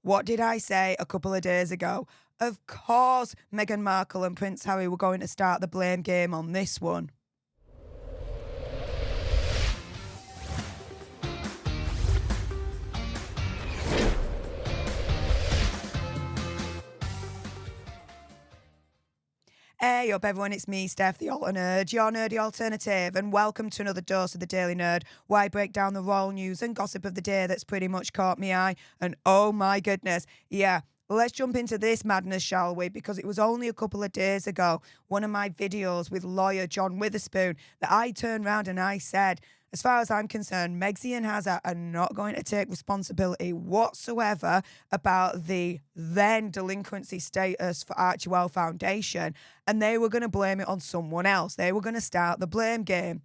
What did I say a couple of days ago? Of course, Meghan Markle and Prince Harry were going to start the blame game on this one. Hey up everyone, it's me, Stef, the Alter Nerd, your nerdy alternative, and welcome to another dose of the Daily Nerd, where I break down the royal news and gossip of the day that's pretty much caught me eye. And oh my goodness, yeah, let's jump into this madness, shall we? Because it was only a couple of days ago, one of my videos with lawyer John Witherspoon, that I turned around and I said, as far as I'm concerned, Megxy and Hazza are not going to take responsibility whatsoever about the then delinquency status for Archewell Foundation, and they were going to blame it on someone else. They were going to start the blame game.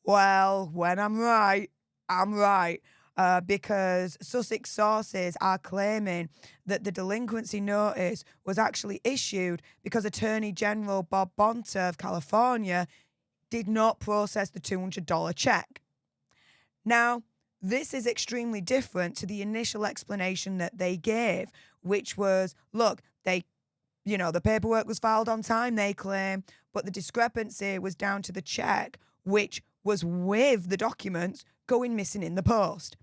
Well, when I'm right, I'm right. Because Sussex sources are claiming that the delinquency notice was actually issued because Attorney General Bob Bonta of California did not process the $200 check. Now, this is extremely different to the initial explanation that they gave, which was, look, the paperwork was filed on time, they claim, but the discrepancy was down to the check, which was with the documents going missing in the post.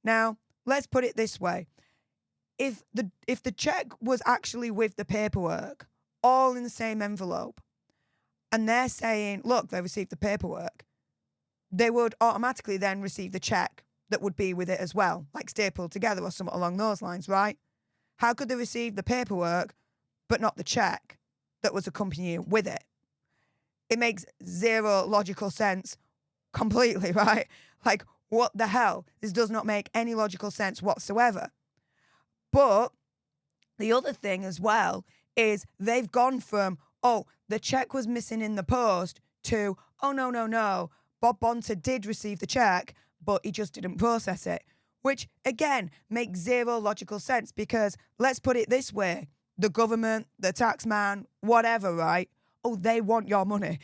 Now, let's put it this way. If the check was actually with the paperwork, all in the same envelope, and they're saying, look, they received the paperwork, they would automatically then receive the check that would be with it as well, like stapled together or something along those lines, right? How could they receive the paperwork but not the check that was accompanying with it? It makes zero logical sense completely, right? Like, what the hell? This does not make any logical sense whatsoever. But the other thing as well is they've gone from, oh, the check was missing in the post to, oh, no, Bob Bonta did receive the check, but he just didn't process it, which, again, makes zero logical sense because let's put it this way. The government, the tax man, whatever, right? Oh, they want your money.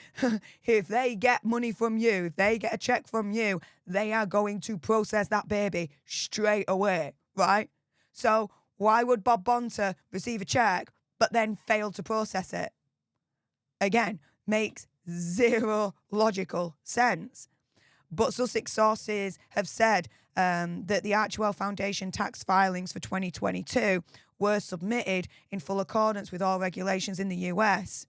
If they get money from you, if they get a check from you, they are going to process that baby straight away, right? So why would Bob Bonta receive a check but then fail to process it? Again, makes zero logical sense. But Sussex sources have said that the Archewell Foundation tax filings for 2022 were submitted in full accordance with all regulations in the US.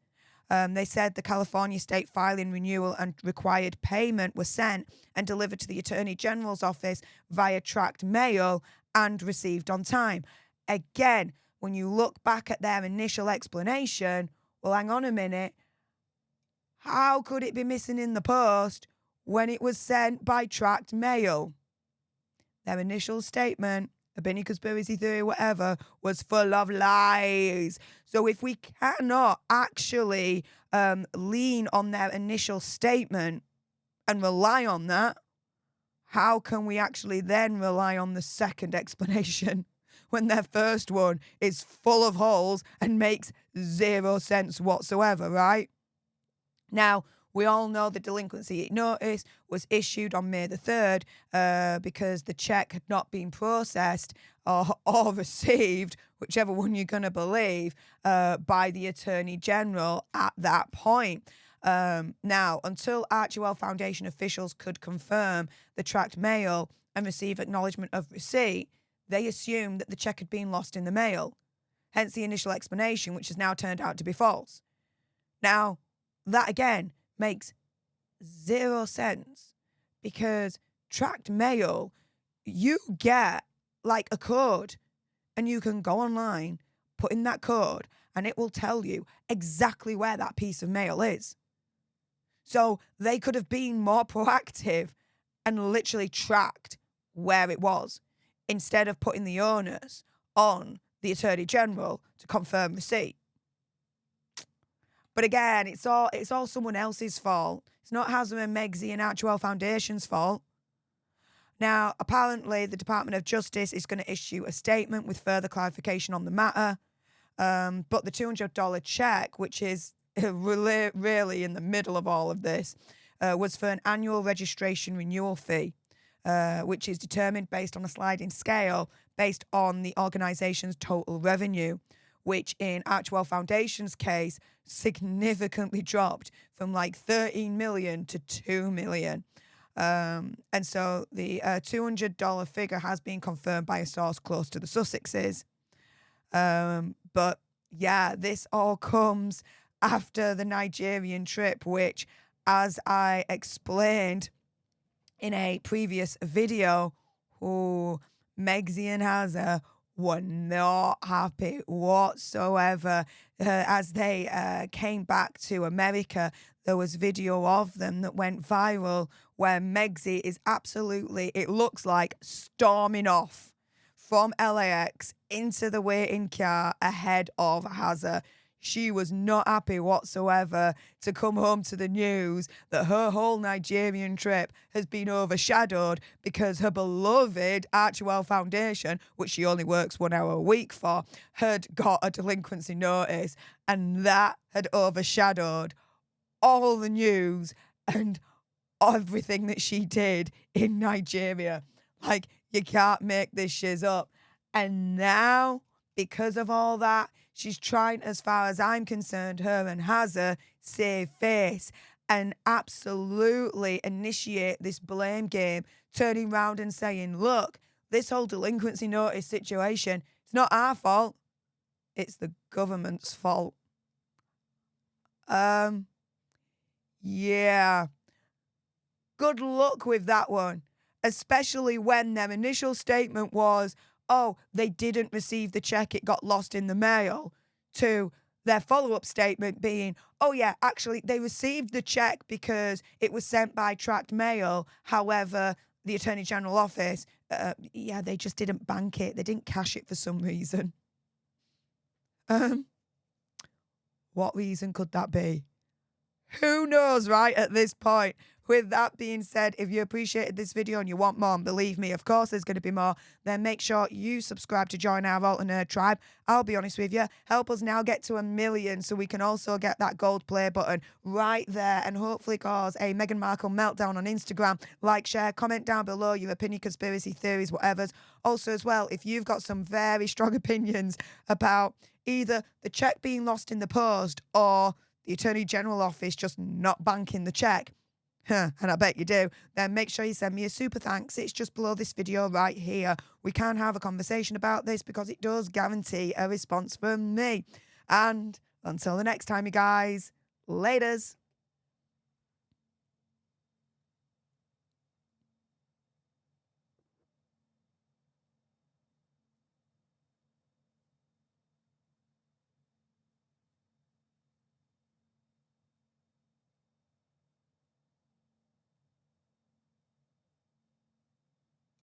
They said the California state filing renewal and required payment were sent and delivered to the Attorney General's office via tracked mail and received on time. Again, when you look back at their initial explanation, well, hang on a minute. How could it be missing in the post when it was sent by tracked mail? Their initial statement, opinion, conspiracy theory, whatever, was full of lies. So if we cannot actually lean on their initial statement and rely on that, how can we actually then rely on the second explanation when their first one is full of holes and makes zero sense whatsoever, right? Now, we all know the delinquency notice was issued on May the 3rd because the check had not been processed or received, whichever one you're going to believe, by the Attorney General at that point. Now, until Archewell Foundation officials could confirm the tracked mail and receive acknowledgement of receipt, they assumed that the check had been lost in the mail, hence the initial explanation, which has now turned out to be false. Now, that again makes zero sense because tracked mail, you get like a code and you can go online, put in that code, and it will tell you exactly where that piece of mail is. So they could have been more proactive and literally tracked where it was instead of putting the onus on the Attorney General to confirm receipt. But again, it's all someone else's fault. It's not Hazza and Megxy and Archewell Foundation's fault. Now, apparently, the Department of Justice is going to issue a statement with further clarification on the matter. But the $200 check, which is really in the middle of all of this, was for an annual registration renewal fee. which is determined based on a sliding scale based on the organisation's total revenue, which in Archewell Foundation's case significantly dropped from like 13 million to 2 million. And so the $200 figure has been confirmed by a source close to the Sussexes. But yeah, this all comes after the Nigerian trip, which, as I explained in a previous video, Megsy and Hazza were not happy whatsoever. As they came back to America, there was video of them that went viral where Megsy is absolutely, it looks like, storming off from LAX into the waiting car ahead of Hazza. She was not happy whatsoever to come home to the news that her whole Nigerian trip has been overshadowed because her beloved Archewell Foundation, which she only works 1 hour a week for, had got a delinquency notice, and that had overshadowed all the news and everything that she did in Nigeria. Like, you can't make this shiz up. And now, because of all that, she's trying, as far as I'm concerned, her and Hazza save face and absolutely initiate this blame game, turning round and saying, look, this whole delinquency notice situation, it's not our fault. It's the government's fault. Yeah. Good luck with that one, especially when their initial statement was, oh, they didn't receive the cheque, it got lost in the mail, to their follow-up statement being, oh yeah, actually, they received the cheque because it was sent by tracked mail. However, the Attorney General office, they just didn't bank it. They didn't cash it for some reason. What reason could that be? Who knows, right, at this point? With that being said, if you appreciated this video and you want more, and believe me, of course there's going to be more, then make sure you subscribe to join our Alt Nerd tribe. I'll be honest with you, help us now get to 1 million so we can also get that gold play button right there and hopefully cause a Meghan Markle meltdown on Instagram. Like, share, comment down below your opinion, conspiracy theories, whatever's. Also as well, if you've got some very strong opinions about either the cheque being lost in the post or the Attorney General office just not banking the cheque, and I bet you do, then make sure you send me a super thanks. It's just below this video right here. We can have a conversation about this because it does guarantee a response from me. And until the next time, you guys, laters.